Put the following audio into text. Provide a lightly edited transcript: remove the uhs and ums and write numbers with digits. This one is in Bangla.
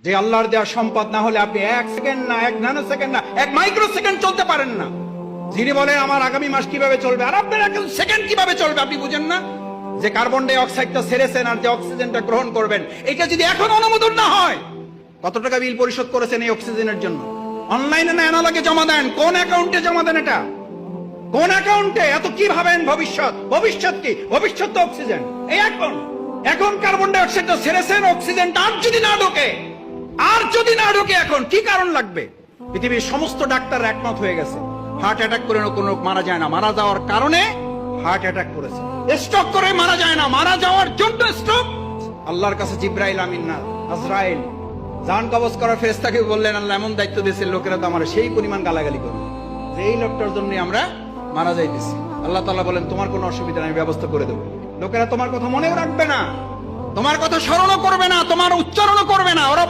যে আল্লাহর দেওয়া সম্পদ না হলে আপনি 1 সেকেন্ড না, 1 ন্যানো সেকেন্ড না, 1 মাইক্রো সেকেন্ড চলতে পারেন না। যিনি বলেন আমার আগামী মাস কিভাবে চলবে, আর আপনার 1 সেকেন্ড কিভাবে চলবে আপনি বুঝেন না? যে কার্বন ডাই অক্সাইডটা ছেড়েছেন আর যে অক্সিজেনটা গ্রহণ করবেন, এটা যদি এখন অনুমোদন না হয়, কত টাকা বিল পরিশোধ করেছেন এই অক্সিজেনের জন্য? অনলাইনে না অ্যানালগে জমা দেন? কোন অ্যাকাউন্টে জমা দেন? এটা কোন অ্যাকাউন্টে? এত কি ভাবেন ভবিষ্যৎ? ভবিষ্যৎ কি? ভবিষ্যৎ তো অক্সিজেন। এই এখন কার্বন ডাই অক্সাইডটা ছেড়েছেন, অক্সিজেনটা আর যদি না ঢোকে, এখন কি কারণ লাগবে? পৃথিবীর সমস্ত ডাক্তার একমত হয়ে গেছে, হার্ট অ্যাটাক করে কোনো লোক মারা যায় না, মারা যাওয়ার কারণে হার্ট অ্যাটাক করেছে। স্ট্রোক করে মারা যায় না, মারা যাওয়ার জন্য স্ট্রোক। আল্লাহর কাছে জিব্রাইল আমিন না, আজরাইল জান কবজ করার ফেরেশতাকে বললেন, আল্লাহ এমন দায়িত্ব দিয়েছে, লোকেরা তো আমার সেই পরিমাণ গালাগালি করবে যে এই লোকটার জন্য আমরা মারা যাইতেছি। আল্লাহ তাআলা বলেন, তোমার কোনো অসুবিধা নেই, ব্যবস্থা করে দেবো। লোকেরা তোমার কথা মনেও রাখবে না, তোমার কথা স্মরণও করবে না, তোমার উচ্চারণও করবে না। ওরা